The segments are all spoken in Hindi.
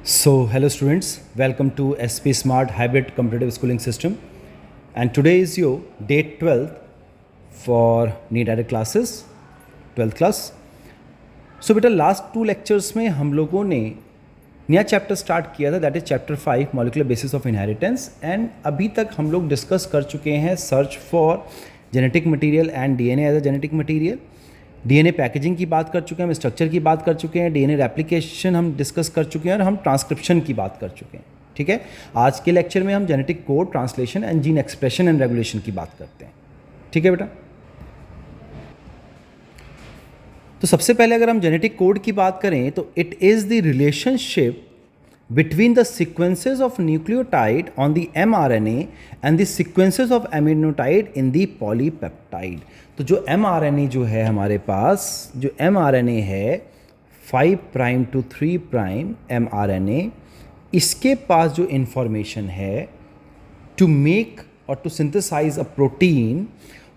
So, hello students, welcome to SP Smart Hybrid Competitive Schooling System. And today is your day 12 for NEET Direct classes, 12th class. So, बेटा लास्ट 2 लेक्चर्स में हम लोगों ने नया चैप्टर स्टार्ट किया था, that is chapter 5 molecular basis of inheritance. And अभी तक हम लोग डिस्कस कर चुके हैं search for genetic material and DNA as a genetic material. DNA packaging की बात कर चुके हैं, हम स्ट्रक्चर की बात कर चुके हैं, डीएनए रेप्लिकेशन हम डिस्कस कर चुके हैं और हम ट्रांसक्रिप्शन की बात कर चुके हैं. ठीक है, आज के लेक्चर में हम genetic code, translation and gene expression and regulation की बात करते हैं. ठीक है बेटा, तो सबसे पहले अगर हम जेनेटिक कोड की बात करें तो it is the relationship between the sequences of nucleotide on the mRNA and the sequences of aminonucleotide in the polypeptide. तो जो mRNA जो है हमारे पास, जो mRNA है 5 प्राइम टू 3 प्राइम mRNA, इसके पास जो इंफॉर्मेशन है टू मेक और टू सिंथेसाइज अ प्रोटीन,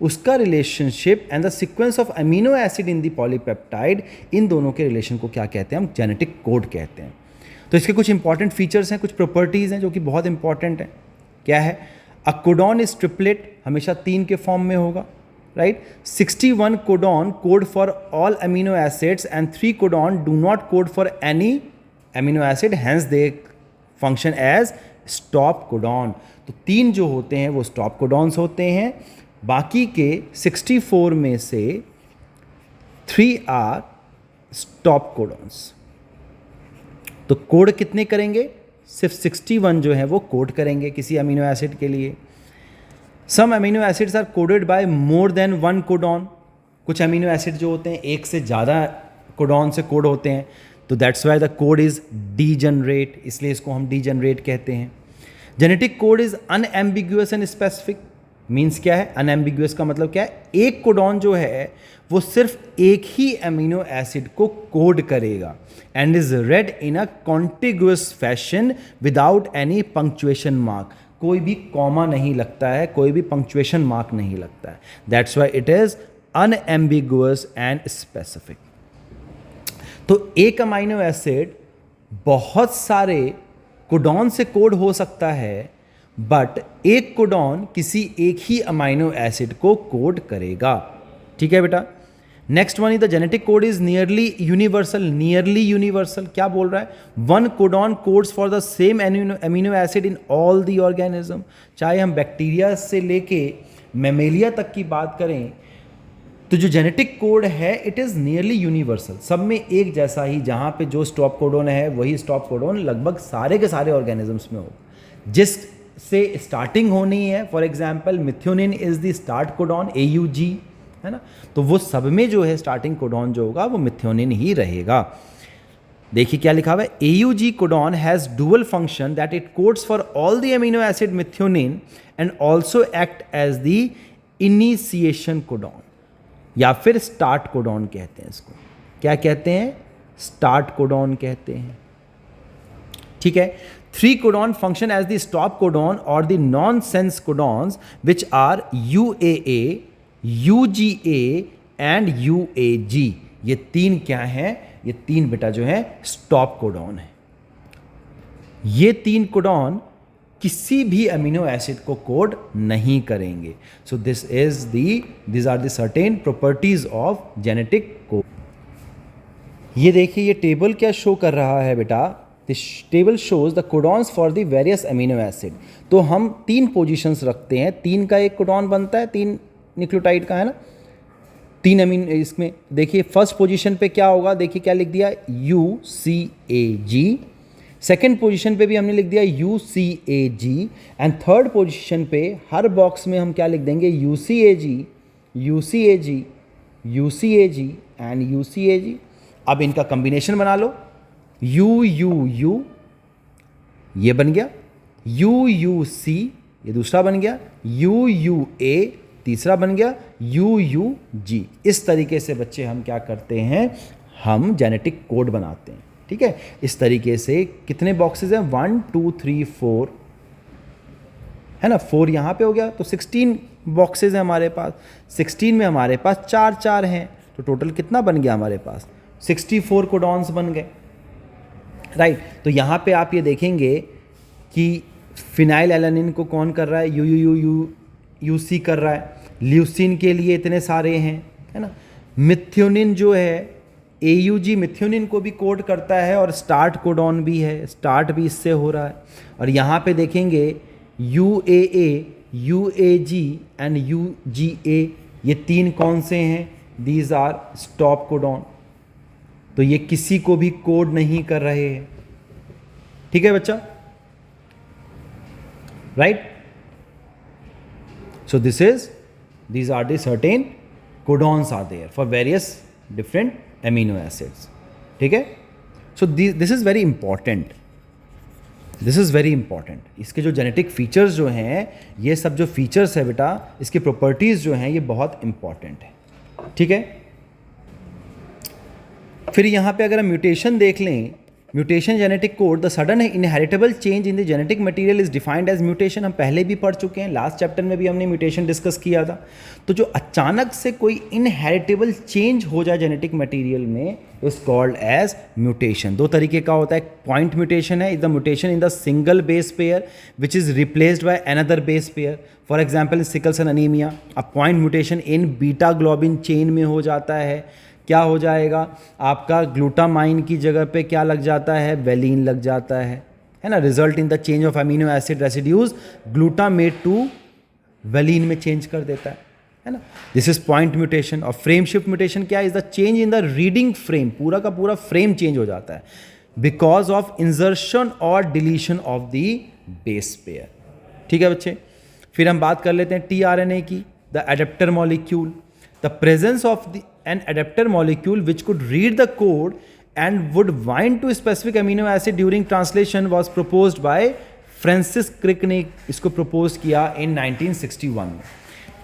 उसका relationship and the sequence of amino acid in the polypeptide, इन दोनों के रिलेशन को क्या कहते हैं? हम जेनेटिक कोड कहते हैं. तो इसके कुछ इंपॉर्टेंट फीचर्स हैं, कुछ प्रॉपर्टीज़ हैं जो कि बहुत इंपॉर्टेंट हैं. क्या है? अ कोडॉन इज ट्रिपलेट, हमेशा 3 के फॉर्म में होगा, right. 61 codon code for all amino acids and 3 codon do not code for any amino acid, hence they function as stop codon. तो 3 जो होते हैं वो स्टॉप कोडॉन्स होते हैं, बाकी के 64 में से 3 आर स्टॉप कोडॉन्स. तो कोड कितने करेंगे? सिर्फ 61 जो है वो कोड करेंगे किसी अमीनो एसिड के लिए. Some amino acids are coded by more than 1 codon. कुछ अमीनो एसिड जो होते हैं एक से ज़्यादा कोडॉन से कोड होते हैं, तो that's why the code is degenerate, इसलिए इसको हम डीजनरेट कहते हैं. Genetic code is unambiguous and specific. Means क्या है? अनएम्बिग्यूअस का मतलब क्या है? एक कोडॉन जो है वो सिर्फ एक ही अमीनो एसिड को कोड करेगा and is red in a contiguous fashion without any punctuation mark. कोई भी कॉमा नहीं लगता है, कोई भी पंक्चुएशन मार्क नहीं लगता है. That's why it is unambiguous and specific. तो एक अमीनो एसिड बहुत सारे कोडॉन से कोड हो सकता है, बट एक कोडॉन किसी एक ही अमीनो एसिड को कोड करेगा. ठीक है बेटा. Next one is the genetic code is nearly universal. Nearly universal क्या बोल रहा है? 1 codon codes for the same amino acid in all the organism. चाहे हम बैक्टीरिया से लेके मैमेलिया तक की बात करें, तो जो जेनेटिक कोड है इट इज़ नियरली यूनिवर्सल, सब में एक जैसा ही. जहाँ पे जो स्टॉप कोडॉन है वही स्टॉप कोडॉन लगभग सारे के सारे ऑर्गेनिजम्स में हो. जिस से स्टार्टिंग होनी है, for example methionine is the start codon, AUG है ना, तो वो सब में जो है स्टार्टिंग कोडॉन जो होगा वो मिथ्योनिन ही रहेगा. देखिए क्या लिखा हुआ है? AUG codon has dual function that it codes for all the amino acid methionine and also act as the initiation codon, या फिर स्टार्ट कोडॉन कहते हैं इसको. क्या कहते हैं? स्टार्ट कोडॉन कहते हैं. ठीक है. 3 codon function as the stop codon और the nonsense codons which are UAA, UGA and UAG. ये 3 क्या हैं? ये 3 बेटा जो है स्टॉप कोडॉन है. ये 3 कोडॉन किसी भी अमीनो एसिड को कोड नहीं करेंगे. So this are the certain properties of genetic code. ये देखिए, ये टेबल क्या शो कर रहा है बेटा? This table shows the codons for the various amino acid. तो हम 3 पोजीशंस रखते हैं, 3 का एक कोडॉन बनता है, 3 न्यूक्लियोटाइड का है ना, 3 अमीनो. इसमें देखिए फर्स्ट पोजीशन पे क्या होगा? देखिए क्या लिख दिया? UCAG. सेकेंड पोजीशन पे भी हमने लिख दिया UCAG. एंड थर्ड पोजीशन पे हर बॉक्स में हम क्या लिख देंगे? UCAG, UCAG, UCAG and UCAG. अब इनका कॉम्बिनेशन बना लो. UUU ये बन गया, UUC ये दूसरा बन गया, UUA तीसरा बन गया, UUG. इस तरीके से बच्चे हम क्या करते हैं? हम जेनेटिक कोड बनाते हैं. ठीक है. इस तरीके से कितने बॉक्सेस हैं? 1 2 3 4 है ना. 4 यहाँ पे हो गया, तो 16 बॉक्सेस हैं हमारे पास. 16 में हमारे पास 4 4 हैं, तो टोटल कितना बन गया हमारे पास? 64 कोडॉन्स बन गए. राइट। तो यहाँ पे आप ये देखेंगे कि फिनाइल एलानिन को कौन कर रहा है, यूसी कर रहा है, ल्यूसिन के लिए इतने सारे हैं, है ना। मिथ्योनिन जो है AUG मिथ्योनिन को भी कोड करता है और स्टार्ट कोडॉन भी है, स्टार्ट भी इससे हो रहा है। और यहाँ पे देखेंगे UAA, UAG एंड UGA, ये तीन कौन से हैं, दीज आर स्टॉप कोडॉन। तो ये किसी को भी कोड नहीं कर रहे हैं, ठीक है बच्चा, right. So these are the certain codons are there for various different amino acids, ठीक है। सो this is very important, this is very important. इसके जो जेनेटिक फीचर्स जो हैं, ये सब जो फीचर्स है बेटा, इसकी प्रॉपर्टीज़ जो हैं, ये बहुत इंपॉर्टेंट है, ठीक है। फिर यहाँ पे अगर हम म्यूटेशन देख लें, mutation genetic code, the sudden inheritable change in the genetic material is defined as mutation. हम पहले भी पढ़ चुके हैं, लास्ट चैप्टर में भी हमने म्यूटेशन डिस्कस किया था। तो जो अचानक से कोई इनहेरिटेबल चेंज हो जाए जेनेटिक मटेरियल में, इज कॉल्ड एज म्यूटेशन। दो तरीके का होता है, पॉइंट म्यूटेशन है, is the mutation in the single base pair which is replaced by another base pair. For example sickle cell anaemia, a point mutation in beta globin chain में हो जाता है। क्या हो जाएगा, आपका ग्लूटामाइन की जगह पे क्या लग जाता है, वेलिन लग जाता है ना। Result in the change of amino acid residues, glutamate to valine में चेंज कर देता है ना। This is point mutation. और फ्रेम शिफ्ट म्यूटेशन क्या है, is the change in the reading frame, पूरा का पूरा फ्रेम चेंज हो जाता है बिकॉज ऑफ इंजर्शन और deletion of the base pair, ठीक है बच्चे। फिर हम बात कर लेते हैं tRNA की, the adapter molecule, the presence of the an adapter molecule which could read the code and would bind to specific amino acid during translation was proposed by Francis Crick ने इसको propose किया in 1961 में।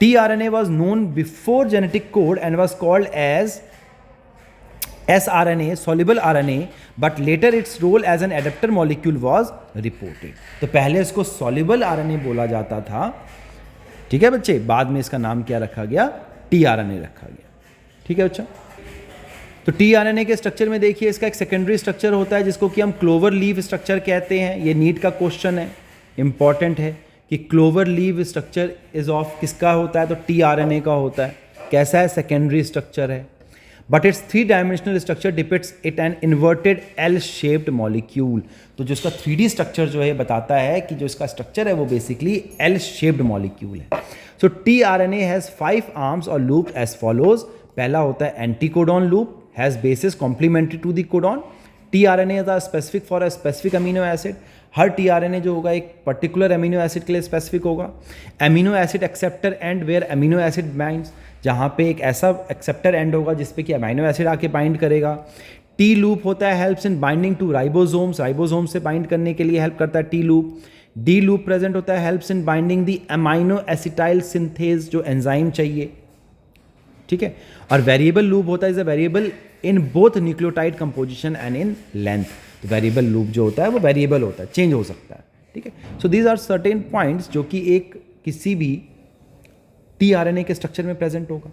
tRNA was known before genetic code and was called as sRNA, soluble RNA, but later its role as an adapter molecule was reported। तो पहले इसको soluble RNA बोला जाता था, ठीक है बच्चे, बाद में इसका नाम क्या रखा गया, tRNA रखा गया, ठीक है बच्चा। तो tRNA के स्ट्रक्चर में देखिए, इसका एक सेकेंडरी स्ट्रक्चर होता है जिसको कि हम क्लोवर लीव स्ट्रक्चर कहते हैं। ये नीट का क्वेश्चन है, इंपॉर्टेंट है कि clover leave structure is of किसका होता है, तो tRNA का होता है। कैसा है, सेकेंडरी स्ट्रक्चर है, but it's 3 dimensional structure depicts it an inverted L shaped molecule. तो जो इसका 3D स्ट्रक्चर जो है बताता है कि जो इसका स्ट्रक्चर है वो बेसिकली एल शेप्ड मॉलिक्यूल है। सो tRNA हैज़ 5 आर्म्स और लूप एज फॉलोज। पहला होता है anticodon loop, has bases complementary to the codon. tRNA is specific for a specific amino acid. हर tRNA जो होगा एक पर्टिकुलर अमीनो एसिड के लिए स्पेसिफिक होगा। Amino acid acceptor end where amino acid binds, जहाँ पे एक ऐसा एक्सेप्टर एंड होगा जिसपे कि अमीनो एसिड आके बाइंड करेगा। टी लूप होता है helps in binding to ribosomes, ribosome से बाइंड करने के लिए हेल्प करता है T loop. D loop present होता है helps in binding the amino acetyl synthase, जो एंजाइम चाहिए, ठीक है। और वेरिएबल लूप होता है, is a variable in both nucleotide composition and in length. तो वेरिएबल लूप जो होता है वो वेरिएबल होता है, चेंज हो सकता है, ठीक है। So these are certain points जो कि एक किसी भी tRNA के स्ट्रक्चर में प्रेजेंट होगा।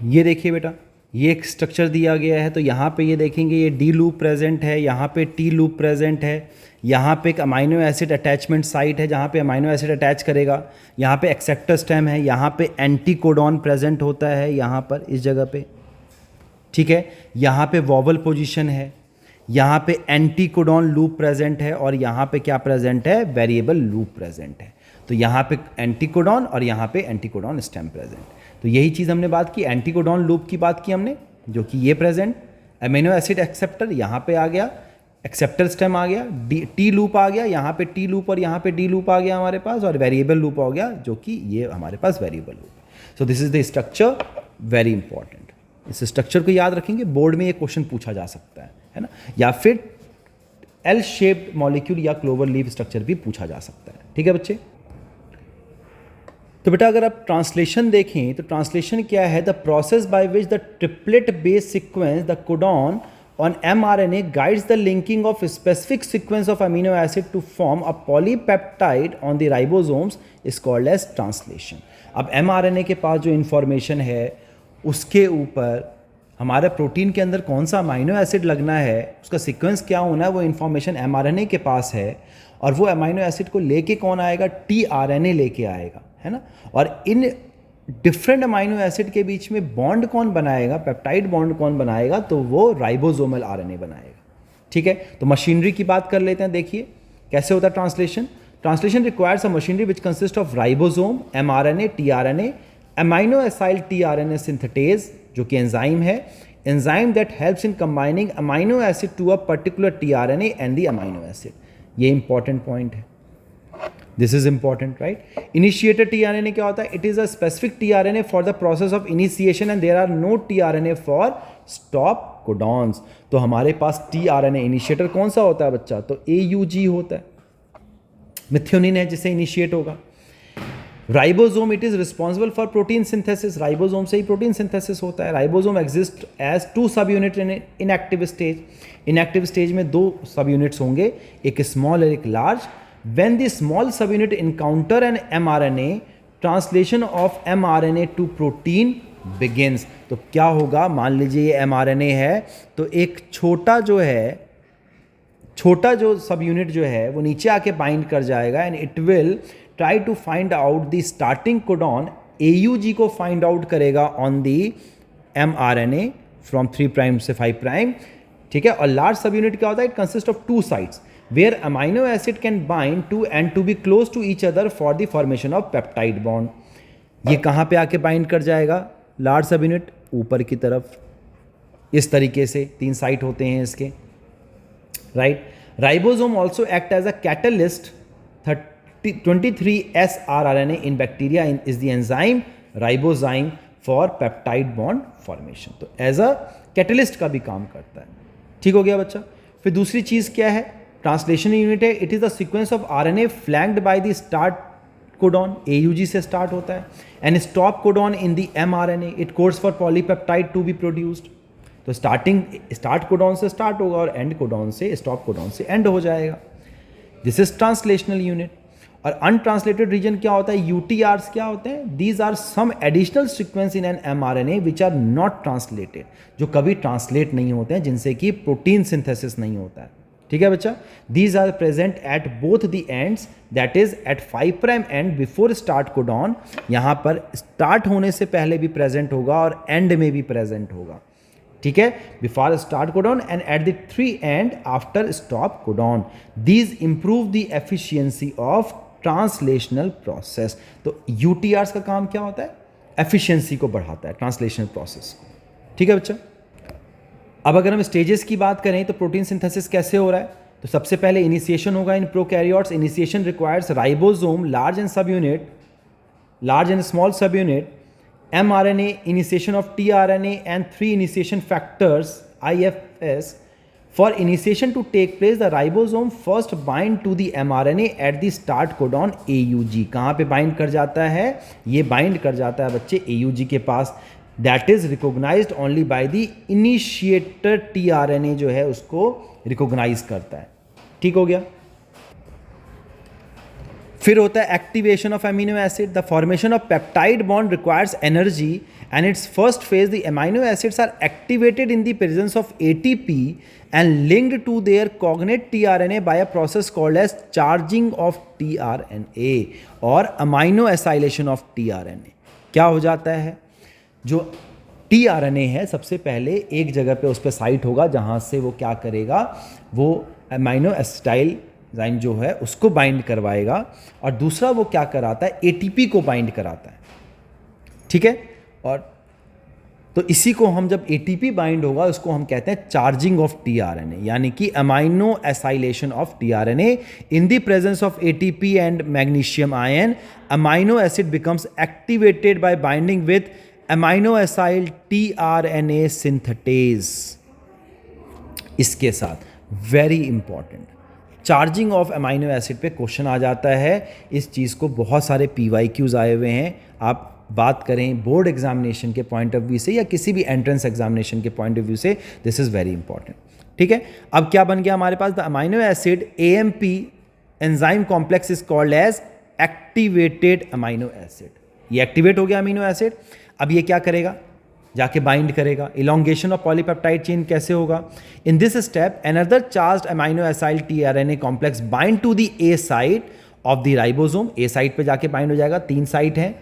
ये देखिए बेटा, ये एक स्ट्रक्चर दिया गया है, तो यहाँ पे ये देखेंगे ये डी लूप प्रेजेंट है, यहाँ पे टी लूप प्रेजेंट है, यहाँ पे एक अमाइनो एसिड अटैचमेंट साइट है जहाँ पे अमाइनो एसिड अटैच करेगा, यहाँ पे एक्सेप्टर स्टेम है, यहाँ पे एंटीकोडॉन प्रेजेंट होता है यहाँ पर इस जगह पे, ठीक है। यहाँ पे वॉवल पोजीशन है, यहाँ पे एंटीकोडॉन लूप प्रेजेंट है और यहाँ पे क्या प्रेजेंट है, वेरिएबल लूप प्रेजेंट है। तो यहाँ पे एंटीकोडॉन और यहाँ पे एंटीकोडॉन स्टेम प्रेजेंट। तो यही चीज़ हमने बात की, एंटीकोडॉन लूप की बात की हमने, जो कि ये प्रेजेंट, अमीनो एसिड एक्सेप्टर यहाँ पे आ गया, एक्सेप्टर स्टेम आ गया, टी लूप आ गया, यहाँ पे टी लूप और यहाँ पे डी लूप आ गया हमारे पास, और वेरिएबल लूप आ गया जो कि ये हमारे पास वेरिएबल लूप है। सो this is the structure, very important. इस स्ट्रक्चर को याद रखेंगे, बोर्ड में ये क्वेश्चन पूछा जा सकता है ना, या फिर एल शेप्ड मॉलिक्यूल या क्लोवर लीव स्ट्रक्चर भी पूछा जा सकता है, ठीक है बच्चे। तो बेटा अगर आप ट्रांसलेशन देखें तो ट्रांसलेशन क्या है, the process by which the triplet base sequence the codon on mRNA guides the linking of a specific sequence of amino acid to form a polypeptide on the ribosomes is called as translation। अब mRNA के पास जो इंफॉर्मेशन है उसके ऊपर हमारे प्रोटीन के अंदर कौन सा अमाइनो एसिड लगना है, उसका सीक्वेंस क्या होना है, वो इन्फॉर्मेशन एमआरएनए के पास है। और वो अमाइनो एसिड को लेके कौन आएगा, टीआरएनए लेके आएगा, है ना। और इन डिफरेंट अमाइनो एसिड के बीच में बॉन्ड कौन बनाएगा, पेप्टाइड बॉन्ड कौन बनाएगा, तो वो राइबोसोमल आरएनए बनाएगा। ठीक है, तो मशीनरी की बात कर लेते हैं। देखिए कैसे होता है translation. Translation requires a machinery which consist of ribosome, mRNA, tRNA, amino acyl tRNA synthetase जो कि एंजाइम है, enzyme that helps in combining amino acid to a particular tRNA and the amino acid. ये इंपॉर्टेंट पॉइंट है, this is important, right. Initiator tRNA क्या होता है, it is a specific tRNA for the process of initiation and there are no tRNA for stop codons. तो हमारे पास टीआरएनए इनिशिएटर कौन सा होता है बच्चा, तो एयूजी होता है, मिथ्योनिन है जिसे इनिशिएट होगा। Ribosome it is responsible for protein synthesis, ribosome से ही प्रोटीन सिंथेसिस होता है। Ribosome exist as two subunit in inactive stage. Inactive stage में दो सब यूनिट्स होंगे, एक स्मॉल और एक large. When the small subunit encounter an mRNA, translation of mRNA to protein begins. तो क्या होगा, मान लीजिए ये एमआरएनए है, तो एक छोटा जो सब यूनिट जो है वो नीचे आके बाइंड कर जाएगा and it will try to find out the starting codon, AUG को फाइंड आउट करेगा on the mRNA from 3 prime से 5 प्राइम। ठीक है, और लार्ज सब यूनिट क्या होता है, it consist of 2 sites where amino acid can bind to and to be close to each other for the formation of peptide bond. ये कहाँ पे आके बाइंड कर जाएगा, लार्ज सब यूनिट ऊपर की तरफ, इस तरीके से 3 साइट होते हैं इसके, right. Ribosome also act as a catalyst 23S rRNA in bacteria is the enzyme ribozyme for peptide bond formation। तो एज अ कैटलिस्ट का भी काम करता है। ठीक हो गया बच्चा। फिर दूसरी चीज़ क्या है, ट्रांसलेशन यूनिट है, it is the sequence of RNA flanked by the start codon, AUG से स्टार्ट होता है, and stop codon in the mRNA, it codes for polypeptide to be produced. तो स्टार्ट कोडॉन से स्टार्ट होगा और एंड कोडॉन से, स्टॉप कोडॉन से एंड हो जाएगा। This is translational unit. और अनट्रांसलेटेड रीजन क्या होता है, यूटीआर्स क्या होते हैं, these are some additional sequence in an mRNA which are not translated, जो कभी ट्रांसलेट नहीं होते हैं, जिनसे कि प्रोटीन सिंथेसिस नहीं होता है। ठीक है बच्चा, these are present at both the ends, that is at 5 prime end before start codon. यहाँ पर स्टार्ट होने से पहले भी प्रेजेंट होगा और एंड में भी प्रेजेंट होगा। ठीक है, before start codon and at the 3 and after stop codon. These improve the efficiency of translational process. तो यूटीआर्स का काम क्या होता है, एफिशिएंसी को बढ़ाता है, ट्रांसलेशनल प्रोसेस को। ठीक है बच्चा। अब अगर हम स्टेजेस की बात करें तो प्रोटीन सिंथेसिस कैसे हो रहा है, तो सबसे पहले इनिशिएशन होगा in prokaryotes. Initiation requires ribosome, large and small subunit, mRNA, initiation of tRNA and 3 initiation factors IFS. For initiation to take place, the ribosome first bind to the mRNA at the start codon AUG। कहाँ पे bind कर जाता है, ये bind कर जाता है बच्चे AUG के पास। That is recognized only by the initiator tRNA जो है उसको recognize करता है। ठीक हो गया। फिर होता है activation of amino acid. The formation of peptide bond requires energy and its first phase the amino acids are activated in the presence of ATP and linked to their cognate tRNA by a process called as charging of tRNA और अमीनो एसाइलेशन ऑफ टीआरएनए। क्या हो जाता है, जो टीआरएनए है सबसे पहले एक जगह पे उस पर साइट होगा जहाँ से वो क्या करेगा, वो अमीनो एसिटाइल एंजाइम जो है उसको बाइंड करवाएगा और दूसरा वो क्या कराता है, एटीपी को बाइंड कराता है। ठीक है, और तो इसी को हम जब एटीपी बाइंड होगा उसको हम कहते हैं चार्जिंग ऑफ टीआरएनए, यानी कि amino acylation of tRNA in the presence of ATP and magnesium ion. Amino acid becomes activated by binding with amino acyl tRNA synthetase. इसके साथ very important charging of amino acid पे क्वेश्चन आ जाता है। इस चीज़ को बहुत सारे PYQs आए हुए हैं। आप बात करें बोर्ड एग्जामिनेशन के पॉइंट ऑफ व्यू से या किसी भी एंट्रेंस एग्जामिनेशन के पॉइंट ऑफ व्यू से, दिस इज़ वेरी इंपॉर्टेंट। ठीक है, अब क्या बन गया हमारे पास, the amino acid AMP enzyme complex is called as activated amino acid. ये एक्टिवेट हो गया अमीनो एसिड। अब ये क्या करेगा, जाके बाइंड करेगा। इलोंगेशन ऑफ पॉलीपेप्टाइड चेन कैसे होगा? In this step another charged amino acyl tRNA complex bind to the A site of the ribosome. A site पे जाके बाइंड हो जाएगा। 3 साइट है,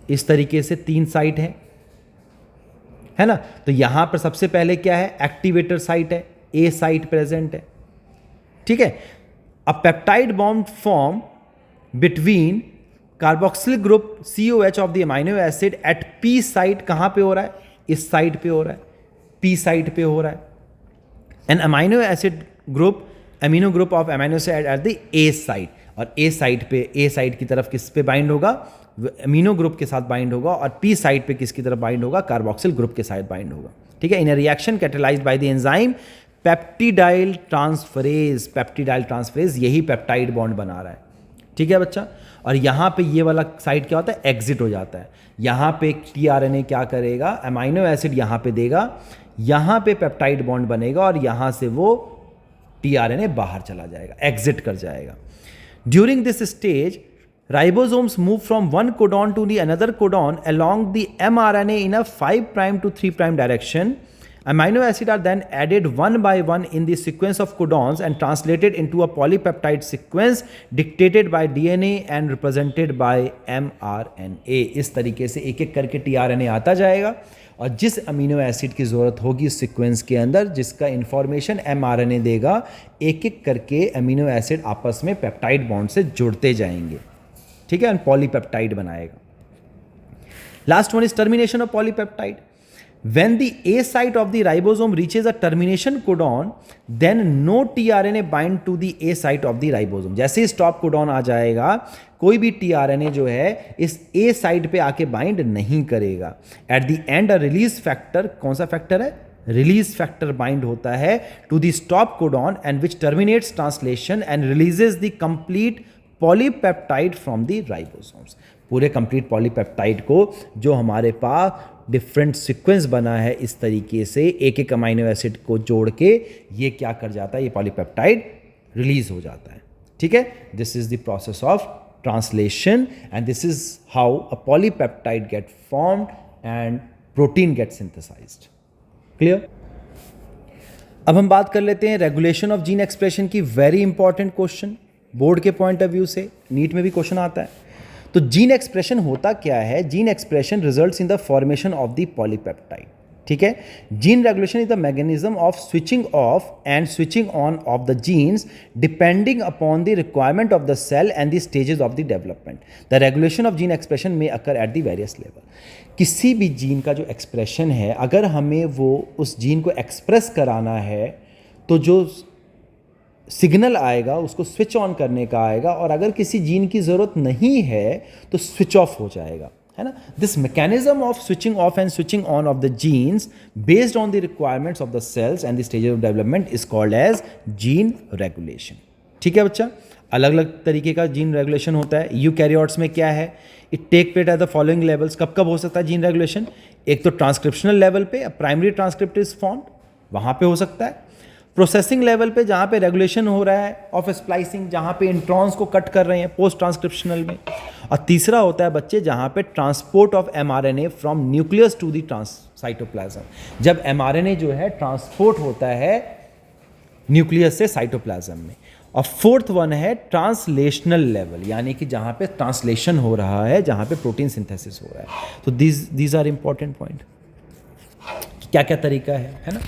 इस तरीके से 3 साइट है ना। तो यहां पर सबसे पहले क्या है? एक्टिवेटर साइट है, ए साइट प्रेजेंट है, ठीक है। A peptide bond form between carboxyl group COH of the amino acid at P site. कहां पे हो रहा है? इस साइट पे हो रहा है, पी साइट पे हो रहा है। An amino acid group, amino group of amino acid at the A site. और ए साइट पे, ए साइट की तरफ किस पे बाइंड होगा? अमीनो ग्रुप के साथ बाइंड होगा। और पी साइट पे किसकी तरफ बाइंड होगा? कार्बोक्सिल ग्रुप के साथ बाइंड होगा, ठीक है। In a reaction catalysed by the enzyme peptidyl transferase. Peptidyl transferase यही पेप्टाइड बॉन्ड बना रहा है, ठीक है बच्चा। और यहाँ पे ये वाला साइड क्या होता है? एग्जिट हो जाता है। यहाँ पे टीआरएनए क्या करेगा? अमाइनो एसिड यहाँ पे देगा, यहाँ पे पेप्टाइड बॉन्ड बनेगा और यहाँ से वो टीआरएनए बाहर चला जाएगा, एग्जिट कर जाएगा। During this stage ribosomes move from one codon to the another codon along the mRNA in a 5' to 3' direction. Amino acids are then added one by one in the sequence of codons and translated into a polypeptide sequence dictated by DNA and represented by mRNA. इस तरीके से एक एक करके tRNA आता जाएगा और जिस अमीनो एसिड की ज़रूरत होगी इस सीक्वेंस के अंदर, जिसका इंफॉर्मेशन mRNA देगा, एक एक करके अमीनो एसिड आपस में पेप्टाइड बॉन्ड से जुड़ते जाएंगे, ठीक है, पॉलीपेप्टाइड बनाएगा। Last one is termination of polypeptide. When the A site of the ribosome reaches a termination codon, then no tRNA bind to the A site of the ribosome. जैसे ही स्टॉप कोडॉन आ जाएगा, कोई भी tRNA जो है इस A साइट पे आके बाइंड नहीं करेगा। At the end a release factor, कौन सा फैक्टर है? रिलीज फैक्टर बाइंड होता है to the stop codon and which terminates translation and releases the complete polypeptide from the ribosomes. पूरे कंप्लीट पॉलीपेप्टाइड को जो हमारे पास डिफरेंट सीक्वेंस बना है इस तरीके से एक एक अमाइनो एसिड को जोड़ के ये क्या कर जाता है? ये पॉलीपेप्टाइड रिलीज हो जाता है, ठीक है। This is the process of translation and this is how a polypeptide get formed and protein get synthesised. Clear? अब हम बात कर लेते हैं रेगुलेशन ऑफ जीन एक्सप्रेशन की। वेरी इंपॉर्टेंट क्वेश्चन, बोर्ड के पॉइंट ऑफ व्यू से, नीट में भी क्वेश्चन आता है। तो जीन एक्सप्रेशन होता क्या है? Gene expression results in the formation of the polypeptide, ठीक है। Gene regulation is the mechanism of switching off and switching on of the genes depending upon the requirement of the cell and the stages of the development. The regulation of gene expression में occur at the various level. किसी भी जीन का जो एक्सप्रेशन है, अगर हमें वो उस जीन को एक्सप्रेस कराना है तो जो सिग्नल आएगा उसको स्विच ऑन करने का आएगा, और अगर किसी जीन की ज़रूरत नहीं है तो स्विच ऑफ हो जाएगा, है ना। This mechanism of switching off and switching on of the genes based on the requirements of the cells and the stages of development is called as gene regulation, ठीक है बच्चा। अलग अलग तरीके का जीन रेगुलेशन होता है। यूकैरियोट्स में क्या है? It take place at the following levels. कब कब हो सकता है जीन रेगुलेशन? एक तो ट्रांसक्रिप्शनल लेवल पे, प्राइमरी ट्रांसक्रिप्ट इज फॉर्म्ड, वहाँ पे हो सकता है। प्रोसेसिंग लेवल पे जहाँ पे रेगुलेशन हो रहा है ऑफ स्प्लाइसिंग, जहाँ पे इंट्रॉन्स को कट कर रहे हैं पोस्ट ट्रांसक्रिप्शनल में। और तीसरा होता है बच्चे जहाँ पे transport of mRNA from nucleus to the cytoplasm. जब mRNA जो है ट्रांसपोर्ट होता है न्यूक्लियस से साइटोप्लाज्म में। और फोर्थ वन है ट्रांसलेशनल लेवल, यानी कि जहाँ पे ट्रांसलेशन हो रहा है, जहाँ पे प्रोटीन सिंथेसिस हो रहा है। तो दीज आर इंपॉर्टेंट पॉइंट, क्या क्या तरीका है ना।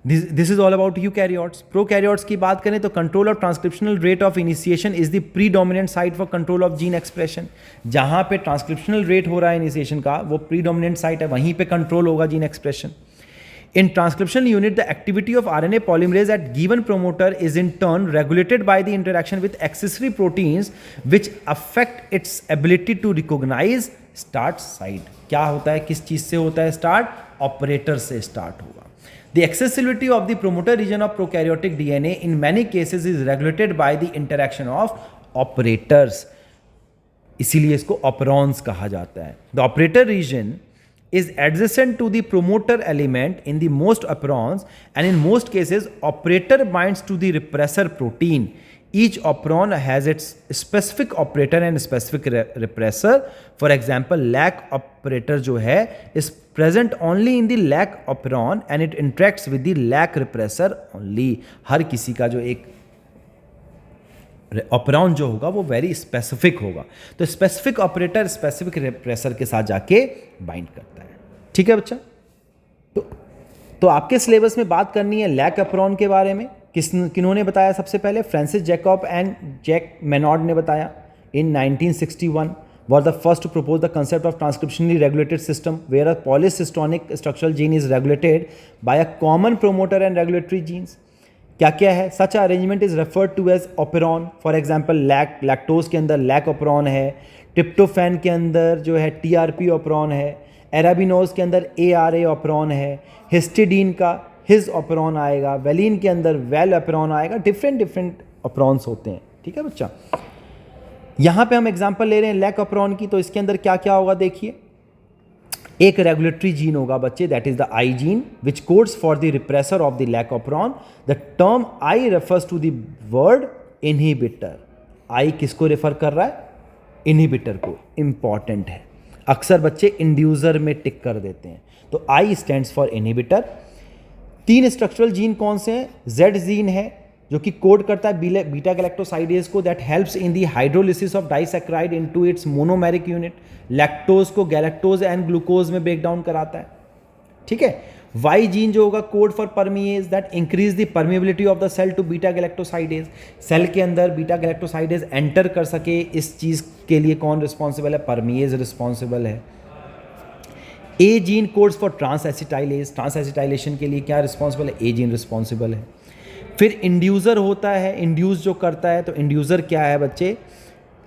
This is all about eukaryotes. Prokaryotes की बात करें तो control of transcriptional rate of initiation is the predominant site for control of gene expression. जहाँ पे ट्रांसक्रिप्शनल रेट हो रहा है इनिशिएशन का, वो प्रीडोमिनेंट साइट है, वहीं पे कंट्रोल होगा gene expression. In transcriptional unit, the activity of RNA polymerase at given promoter is in turn regulated by the interaction with accessory proteins which affect its ability to recognize start site. क्या होता है, किस चीज से होता है start? Operator से start होगा। The accessibility of the promoter region of prokaryotic DNA in many cases is regulated by the interaction of operators. इसीलिए इसको operons कहा जाता है। The operator region is adjacent to the promoter element in the most operons, and in most cases operator binds to the repressor protein. Each operon has its specific operator and specific repressor. For example, lac operator जो है इस present only in the lac operon and it interacts with the lac repressor only. हर किसी का जो एक ऑपरॉन जो होगा वो वेरी स्पेसिफिक होगा, तो स्पेसिफिक ऑपरेटर स्पेसिफिक रिप्रेसर के साथ जाके बाइंड करता है. ठीक है बच्चा. तो आपके सिलेबस में बात करनी है लैक ऑपरॉन के बारे में. किन्होंने बताया सबसे पहले? फ्रांसिस जैकब एंड जैक मेनॉर्ड ने बताया in 1961. were the first to propose the concept of transcriptionally regulated system where a polycystonic structural gene is regulated by a common promoter and regulatory genes. क्या क्या है? Such a arrangement is referred to as operon. For example, lactose के अंदर लैक ऑपरॉन है, ट्रिप्टोफैन के अंदर जो है टीआरपी ऑपरॉन है, एराबिनोज के अंदर एआरए ऑपरॉन है, हिस्टिडीन का हिज ऑपरॉन आएगा, वेलिन के अंदर वेल ऑपरॉन आएगा. डिफरेंट ऑपरॉन्स होते हैं. ठीक है बच्चा. यहाँ पे हम एग्जांपल ले रहे हैं लैक ऑपरॉन की, तो इसके अंदर क्या क्या होगा देखिए. एक रेगुलेटरी जीन होगा बच्चे, that is the i gene which codes for the repressor of the lac operon. The term i refers to the word inhibitor. I किसको रेफर कर रहा है? इनहिबिटर को. इंपॉर्टेंट है, अक्सर बच्चे इंड्यूसर में टिक कर देते हैं. तो आई stands for inhibitor. 3 structural gene कौन से हैं? जेड जीन है जो कि कोड करता है बीटा गैलेक्टोसाइडेज को, that helps in the hydrolysis of disaccharide into its monomeric unit. Lactose को गैलेक्टोज एंड ग्लूकोज में ब्रेक डाउन कराता है. ठीक है. वाई जीन जो होगा code for permease, that increase the permeability of the cell to beta galactosidase. Cell के अंदर बीटा गैलेक्टोसाइडेज एंटर कर सके, इस चीज के लिए कौन रिस्पॉन्सिबल है? परमिएज रिस्पॉन्सिबल है. A gene codes for transacetylase. Transacetylation के लिए क्या रिस्पॉन्सिबल है? ए जीन रिस्पॉन्सिबल है. फिर इंड्यूसर होता है, इंड्यूस जो करता है, तो इंड्यूसर क्या है बच्चे?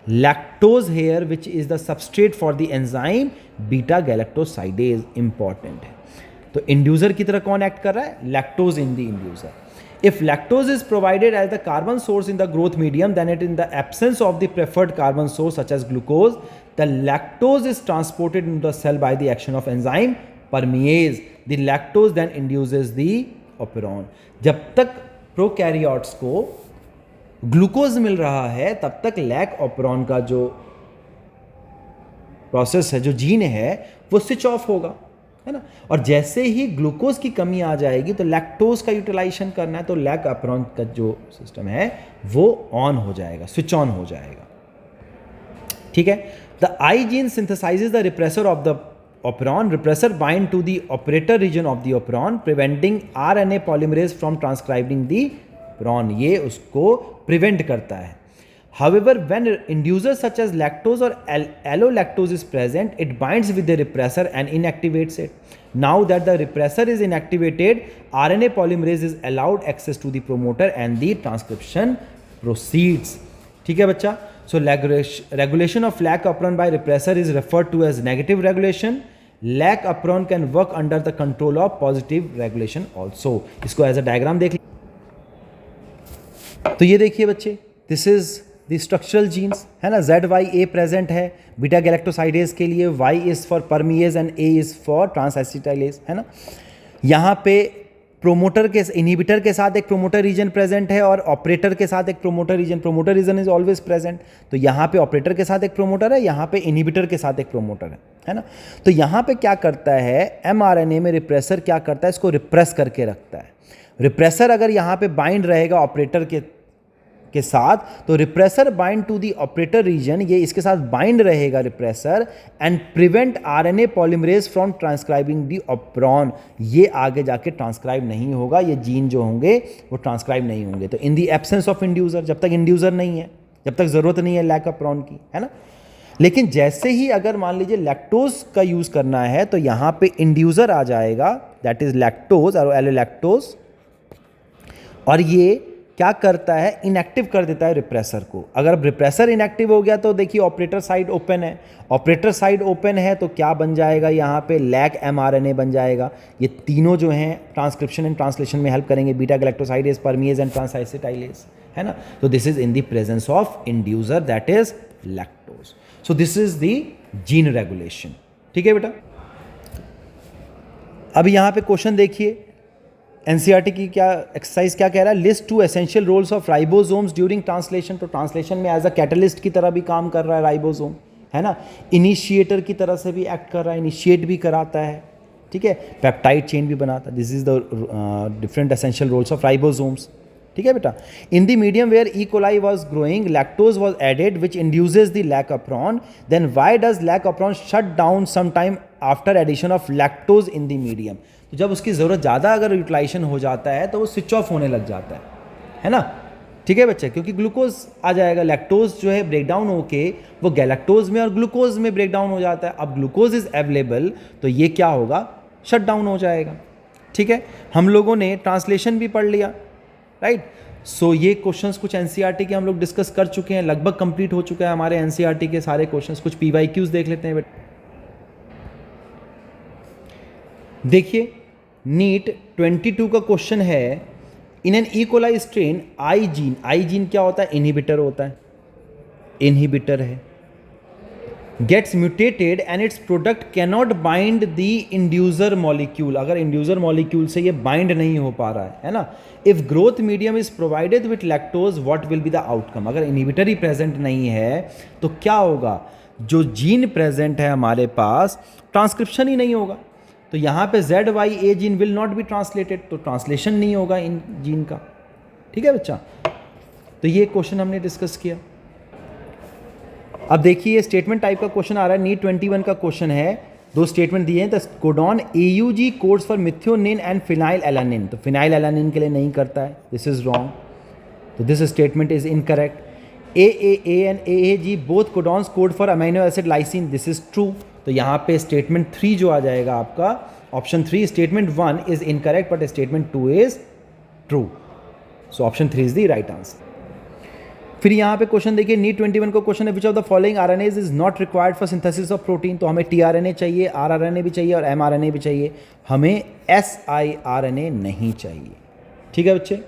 Lactose here which is the substrate for the enzyme beta galactosidase. Important है. तो इंड्यूसर की तरह कौन एक्ट कर रहा है? Lactose in the inducer. If lactose is provided as the carbon source in the growth medium, then it in the absence of the preferred carbon source such as glucose, the lactose is transported in the cell by the action of enzyme permease. The lactose then induces the operon. जब तक प्रोकैरियोट्स को ग्लूकोज मिल रहा है तब तक लैक ऑपरॉन का जो प्रोसेस है, जो जीन है, वो स्विच ऑफ होगा, है ना. और जैसे ही ग्लूकोज की कमी आ जाएगी तो लैक्टोज का यूटिलाइजेशन करना है, तो लैक ऑपरॉन का जो सिस्टम है वो ऑन हो जाएगा, स्विच ऑन हो जाएगा. ठीक है. The i gene सिंथेसाइजेज the repressor of the operon. Repressor bind to the operator region of the operon, preventing RNA polymerase from transcribing the operon. ये उसको prevent करता है. However, when inducer such as lactose or allolactose is present, it binds with the repressor and inactivates it. Now that the repressor is inactivated, RNA polymerase is allowed access to the promoter and the transcription proceeds. ठीक है बच्चा. So regulation of lac operon by repressor is referred to as negative regulation. Lac operon can work under the control of positive regulation also. इसको एज अ डायग्राम देख लीजिए. तो ये देखिए बच्चे, this is the structural genes, है ना. ZYA प्रेजेंट है बीटा गैलेक्टोसाइडेज के लिए, Y is for permease and A is for transacetylase, है ना. यहाँ पे प्रोमोटर के इनहिबिटर के साथ एक प्रोमोटर रीजन प्रेजेंट है और ऑपरेटर के साथ एक promoter region is always present. तो यहाँ पे ऑपरेटर के साथ एक प्रोमोटर है, यहाँ पे इनहिबिटर के साथ एक प्रोमोटर है ना. तो यहाँ पे क्या करता है mRNA में रिप्रेसर, क्या करता है? इसको रिप्रेस करके रखता है. रिप्रेसर अगर यहाँ पे बाइंड रहेगा ऑपरेटर के साथ, तो repressor bind to the operator region, ये इसके साथ बाइंड रहेगा repressor, and prevent RNA polymerase from transcribing the operon. ये आगे जाके ट्रांसक्राइब नहीं होगा, ये जीन जो होंगे वो ट्रांसक्राइब नहीं होंगे. तो इन दी एब्सेंस ऑफ इंड्यूसर, जब तक इंड्यूसर नहीं है, जब तक ज़रूरत नहीं है लैक ऑपरॉन की, है ना. लेकिन जैसे ही अगर मान लीजिए लैक्टोज का यूज़ करना है तो यहाँ पे इंड्यूसर आ जाएगा, दैट इज लैक्टोज और एलोलैक्टोज, और ये क्या करता है? इनएक्टिव कर देता है रिप्रेसर को. अगर रिप्रेसर इनएक्टिव हो गया तो देखिए ऑपरेटर साइड ओपन है, ऑपरेटर साइड ओपन है तो क्या बन जाएगा? यहाँ पे लैक mRNA बन जाएगा. ये तीनों जो हैं ट्रांसक्रिप्शन एंड ट्रांसलेशन में हेल्प करेंगे, beta galactosidase, permease and transacetylase, है ना. तो this is in the presence of inducer, that is lactose. So this is the gene regulation. ठीक है बेटा. अब यहाँ पे क्वेश्चन देखिए, एनसीईआरटी की क्या एक्सरसाइज क्या कह रहा है? List 2 essential roles of ribosomes during translation. तो ट्रांसलेशन में एज अ कैटलिस्ट की तरह भी काम कर रहा है राइबोसोम, है ना. इनिशिएटर की तरह से भी एक्ट कर रहा है, इनिशिएट भी कराता है ठीक है, पेप्टाइड चेन भी बनाता है, this is the different essential roles of ribosomes, ठीक है बेटा। In the medium where E coli was growing lactose was added which induces the lac operon, then why does lac operon shut down some time after addition of lactose in the medium. तो जब उसकी ज़रूरत ज़्यादा अगर यूटिलाइजेशन हो जाता है तो वो स्विच ऑफ होने लग जाता है ना, ठीक है बच्चे, क्योंकि ग्लूकोज आ जाएगा, लैक्टोज जो है ब्रेक डाउन होके वो गैलेक्टोज में और ग्लूकोज में ब्रेक डाउन हो जाता है। अब ग्लूकोज इज अवेलेबल तो ये क्या होगा, शट डाउन हो जाएगा, ठीक है। हम लोगों ने ट्रांसलेशन भी पढ़ लिया, राइट। सो ये क्वेश्चंस कुछ एनसीईआरटी के हम लोग डिस्कस कर चुके हैं, लगभग कंप्लीट हो चुका है हमारे एनसीईआरटी के सारे क्वेश्चंस। कुछ पीवाईक्यूज देख लेते हैं बेटा। देखिए नीट 22 का क्वेश्चन है, in an E coli strain I gene क्या होता है, इनहिबिटर होता है, इनहिबिटर है, gets mutated and its product cannot bind the inducer molecule. अगर इंड्यूसर मॉलिक्यूल से ये बाइंड नहीं हो पा रहा है ना, if growth medium is provided with lactose what will be the outcome. अगर इनहिबिटर ही प्रेजेंट नहीं है तो क्या होगा, जो जीन प्रेजेंट है हमारे पास ट्रांसक्रिप्शन ही नहीं होगा। तो यहाँ पे ZYA gene will not be translated, तो ट्रांसलेशन नहीं होगा इन जीन का, ठीक है बच्चा। तो ये क्वेश्चन हमने डिस्कस किया। अब देखिए स्टेटमेंट टाइप का क्वेश्चन आ रहा है, नीट 21 का क्वेश्चन है, दो स्टेटमेंट दिए हैं। The codon AUG codes for methionine and phenyl alanine, तो फिनाइल एलानिन के लिए नहीं करता है, दिस इज रॉन्ग, तो this statement is incorrect. AAA and AAG both codons code for amino acid lysine, this is true. तो यहाँ पे स्टेटमेंट 3 जो आ जाएगा आपका, option 3, statement 1 is incorrect but statement 2 is true, so option 3 is the right answer. फिर यहाँ पे क्वेश्चन देखिए, नीट 21 का क्वेश्चन है, which of the following RNAs is not required for synthesis of protein. तो हमें tRNA चाहिए, rRNA भी चाहिए और mRNA भी चाहिए, हमें siRNA नहीं चाहिए, ठीक है बच्चे।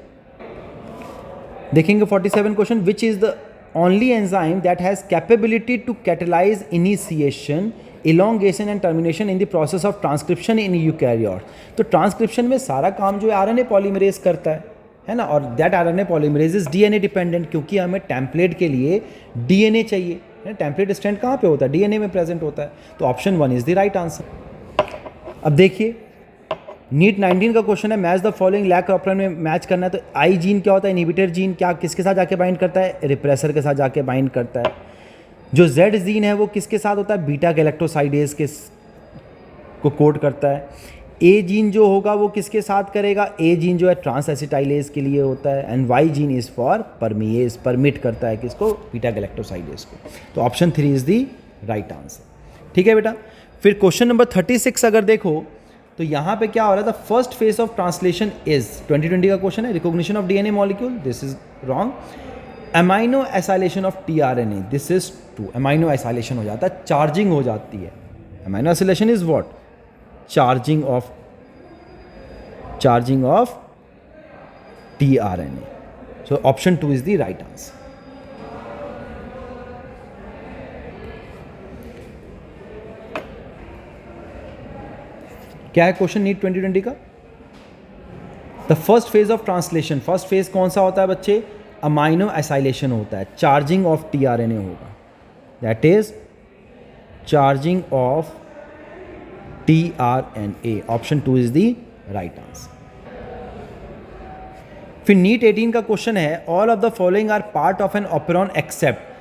देखेंगे 47 question, which is the only enzyme that has capability to catalyse initiation, elongation and termination in the process of transcription in eukaryote. तो ट्रांसक्रिप्शन में सारा काम जो है RNA पॉलीमरेज करता है ना, और that RNA polymerase is DNA dependent, क्योंकि हमें टेम्पलेट के लिए DNA चाहिए। टेम्पलेट स्टैंड कहाँ पे होता है, DNA में प्रेजेंट होता है, तो option 1 is the right answer. अब देखिए नीट 19 का क्वेश्चन है, मैच द फॉलोइंग लैकअप्रॉन में मैच करना है। तो आई जीन क्या होता है, इनहिबिटर जीन, क्या किसके साथ जाके बाइंड करता है, रिप्रेसर के साथ जाके बाइंड करता है। जो Z जीन है वो किसके साथ होता है, बीटा गैलेक्टोसाइडेज के को कोड करता है। ए जीन जो होगा वो किसके साथ करेगा, ए जीन जो है ट्रांस एसिटाइलेज के लिए होता है, and Y gene is for permease, permit करता है किसको, बीटा गैलेक्टोसाइडेज को। तो option 3 is the right answer, ठीक है बेटा। फिर क्वेश्चन नंबर 36 अगर देखो तो यहाँ पे क्या हो रहा है, the first phase of translation is, 2020 का क्वेश्चन है, recognition of DNA molecule, this is wrong. Amino acylation of tRNA, this is true. Amino acylation हो जाता है, चार्जिंग हो जाती है। Amino acylation is what, charging of tRNA, so option 2 is the right answer. क्या है क्वेश्चन नीट 2020 का, the first phase of translation, first phase कौन सा होता है बच्चे, अमाइनो एसाइलेशन होता है, चार्जिंग ऑफ tRNA होगा, that is charging of tRNA, option 2 is the right answer. फिर नीट 18 का क्वेश्चन है, all of the following are part of an operon except.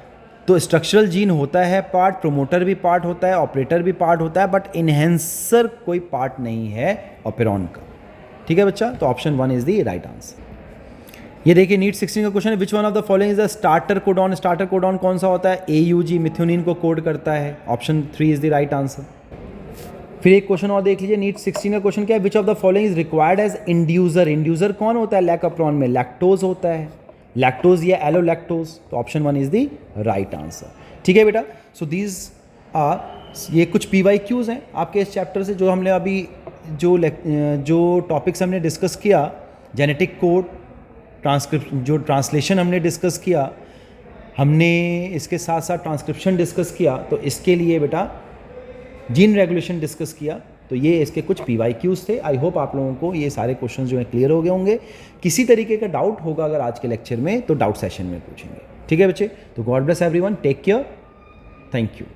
तो स्ट्रक्चरल जीन होता है पार्ट, प्रोमोटर भी पार्ट होता है, ऑपरेटर भी पार्ट होता है, बट इनहेंसर कोई पार्ट नहीं है ऑपेरॉन का, ठीक है बच्चा। तो option 1 is the right answer. ये देखिए नीट 16 का क्वेश्चन है, which one of the following is the starter codon. Starter codon कौन सा होता है, AUG मिथ्योनिन को कोड करता है, option 3 is the right answer. फिर एक क्वेश्चन और देख लीजिए, नीट 16 का क्वेश्चन क्या है, which of the following is required as inducer. Inducer कौन होता है लैकअप्रॉन में, लैक्टोज होता है, लैक्टोज या एलोलैक्टोज, तो option 1 is the right answer, ठीक है बेटा। सो दीज आर, ये कुछ PYQs हैं आपके इस चैप्टर से, जो हमने अभी जो टॉपिक्स हमने डिस्कस किया, जेनेटिक कोड, ट्रांसक्रिप्शन, जो ट्रांसलेशन हमने डिस्कस किया, हमने इसके साथ साथ ट्रांसक्रिप्शन डिस्कस किया, तो इसके लिए बेटा जीन रेगुलेशन डिस्कस किया। तो ये इसके कुछ PYQs थे। आई होप आप लोगों को ये सारे क्वेश्चंस जो हैं क्लियर हो गए होंगे। किसी तरीके का डाउट होगा अगर आज के लेक्चर में तो डाउट सेशन में पूछेंगे, ठीक है बच्चे। तो God bless everyone, take care, thank you.